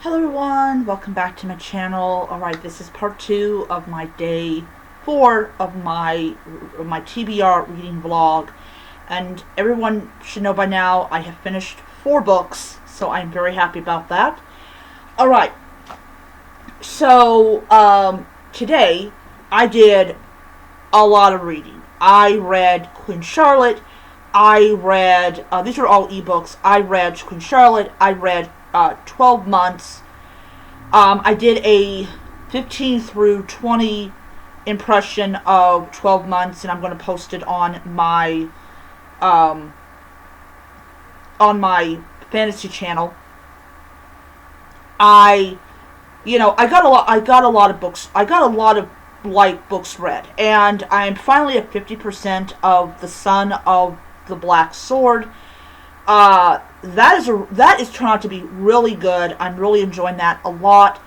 Hello everyone, welcome back to my channel. Alright, this is part 2 of my day 4 of my TBR reading vlog. And everyone should know by now I have finished 4 books, so I'm very happy about that. Alright, so today I did a lot of reading. I read Queen Charlotte, I read, these are all ebooks, I read Queen Charlotte, I read 12 months. I did a 15 through 20 impression of 12 months, and I'm going to post it on my fantasy channel. I got a lot of books. I got a lot of books read, and I'm finally at 50% of The Son of the Black Sword. That is turned out to be really good. I'm really enjoying that a lot.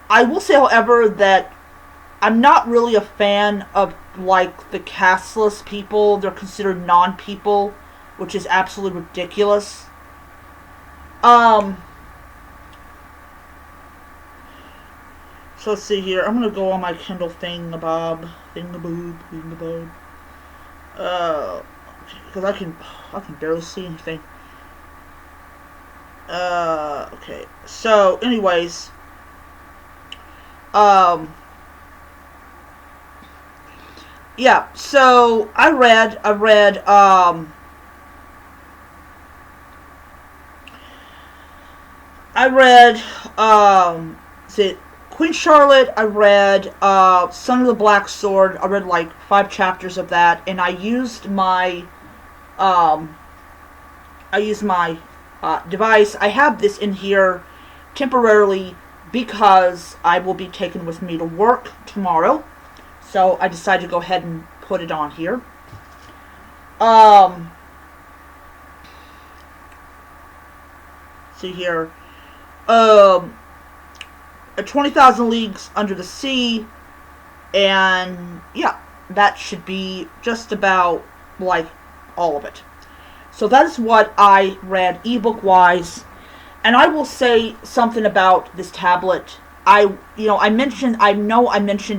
I will say, however, that I'm not really a fan of the castless people. They're considered non-people, which is absolutely ridiculous. So let's see here. I'm gonna go on my Kindle thingaboob. Because I can barely see anything. Okay. So, anyways, yeah. So I read, is it Queen Charlotte? I read, Son of the Black Sword. I read like 5 chapters of that, and I used my, device. I have this in here temporarily because I will be taken with me to work tomorrow. So I decided to go ahead and put it on here. See here. 20,000 Leagues Under the Sea. And yeah, that should be just about all of it. So that is what I read ebook wise. And I will say something about this tablet. I know I mentioned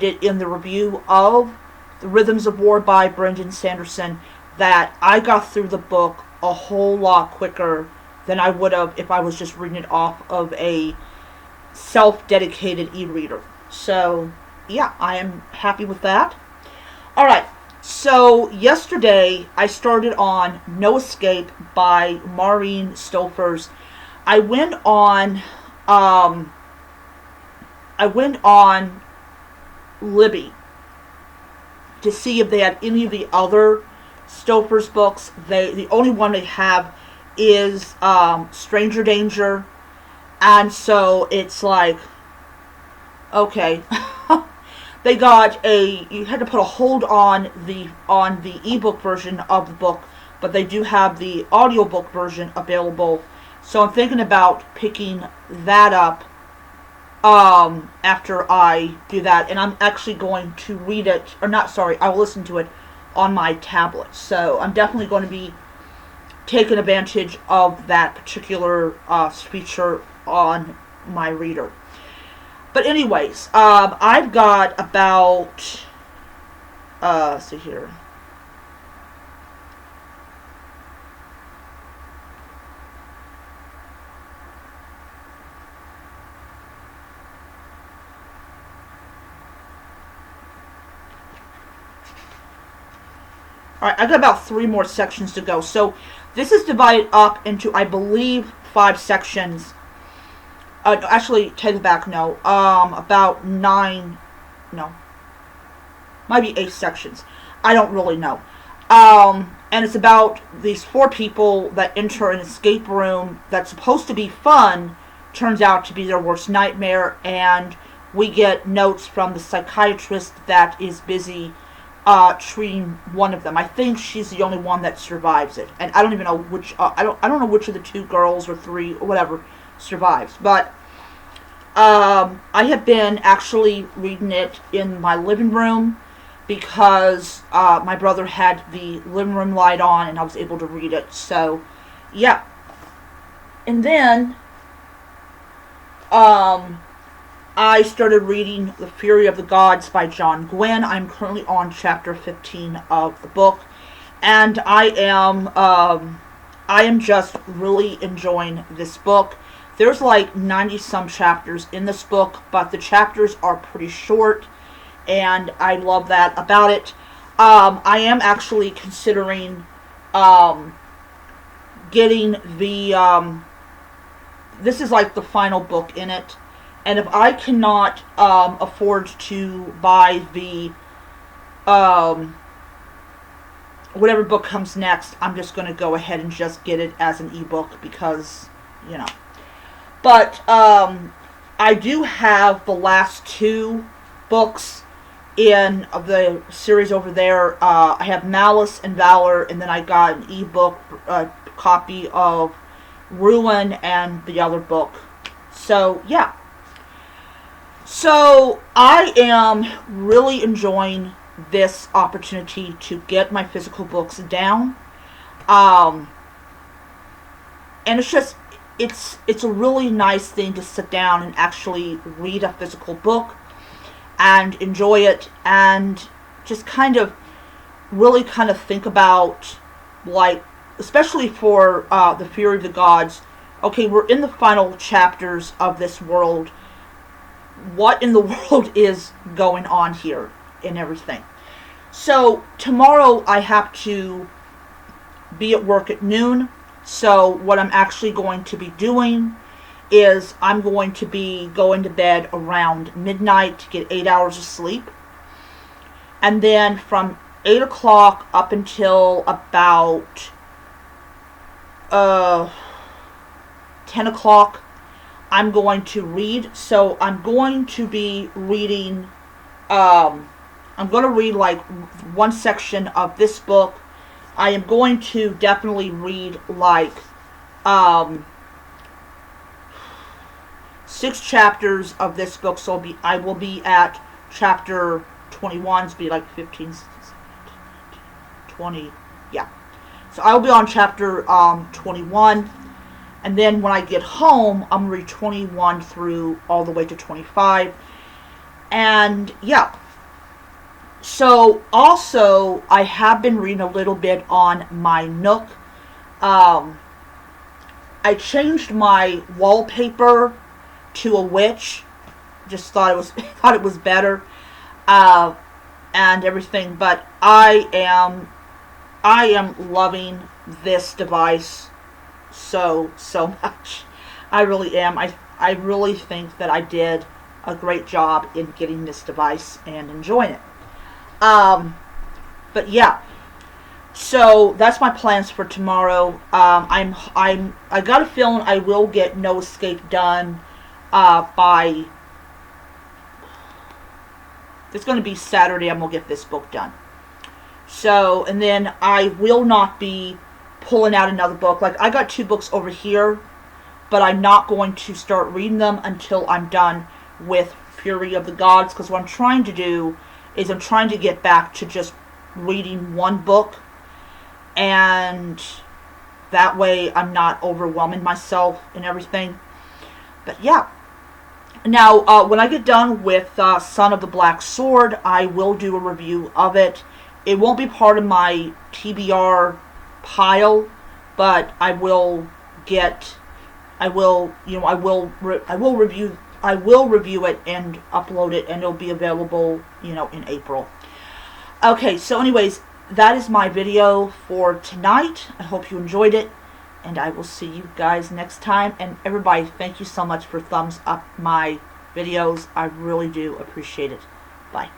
it in the review of The Rhythms of War by Brendan Sanderson, that I got through the book a whole lot quicker than I would have if I was just reading it off of a self-dedicated e-reader. So yeah, I am happy with that. Alright. So, yesterday, I started on No Escape by Maureen Stolfers. I went on Libby to see if they had any of the other Stolfers books. The only one they have is Stranger Danger, and so it's like, okay. You had to put a hold on the ebook version of the book, but they do have the audiobook version available. So I'm thinking about picking that up after I do that, and I'm actually going to read it, I will listen to it on my tablet. So I'm definitely going to be taking advantage of that particular feature on my reader. But anyways, I've got about, let's see here. Alright, I've got about 3 more sections to go. So this is divided up into, I believe, 5 sections. Actually, take it back, no. About 9, no. Might be 8 sections. I don't really know. And it's about these 4 people that enter an escape room that's supposed to be fun, turns out to be their worst nightmare, and we get notes from the psychiatrist that is busy treating one of them. I think she's the only one that survives it. And I don't even know which, I don't know which of the 2 girls or 3 or whatever survives. But I have been actually reading it in my living room because my brother had the living room light on and I was able to read it. So, yeah. And then I started reading The Fury of the Gods by John Gwynne. I'm currently on chapter 15 of the book, and I am just really enjoying this book. There's like 90 some chapters in this book, but the chapters are pretty short, and I love that about it. I am actually considering getting the this is like the final book in it. And if I cannot afford to buy the whatever book comes next, I'm just going to go ahead and just get it as an ebook because, you know. But I do have the last two books in the series over there. I have Malice and Valor, and then I got an ebook copy of Ruin and the other book. So, yeah. So, I am really enjoying this opportunity to get my physical books down. And it's just, it's a really nice thing to sit down and actually read a physical book and enjoy it and just kind of really kind of think about, like, especially for The Fury of the Gods. Okay, we're in the final chapters of this world. What in the world is going on here and everything? So tomorrow I have to be at work at noon. So what I'm actually going to be doing is I'm going to be going to bed around midnight to get 8 hours of sleep. And then from 8 o'clock up until about 10 o'clock, I'm going to read. So I'm going to be reading, I'm going to read like one section of this book. I am going to definitely read like 6 chapters of this book. So I will be at chapter 21. So be like 15, 20, yeah. So I'll be on chapter 21. And then when I get home, I'm going to read 21 through all the way to 25. And yeah. So also, I have been reading a little bit on my Nook. I changed my wallpaper to a witch. Just thought it was better, and everything. But I am loving this device so much. I really am. I really think that I did a great job in getting this device and enjoying it. But yeah, so that's my plans for tomorrow. I got a feeling I will get No Escape done, by, it's going to be Saturday. I'm going to get this book done. So, and then I will not be pulling out another book. Like, I got 2 books over here, but I'm not going to start reading them until I'm done with Fury of the Gods, because what I'm trying to do is I'm trying to get back to just reading one book, and that way I'm not overwhelming myself and everything. But yeah. Now, when I get done with Son of the Black Sword, I will do a review of it. It won't be part of my TBR pile, but I will review it and upload it, and it'll be available, in April. Okay, so anyways, that is my video for tonight. I hope you enjoyed it, and I will see you guys next time. And everybody, thank you so much for thumbs up my videos. I really do appreciate it. Bye.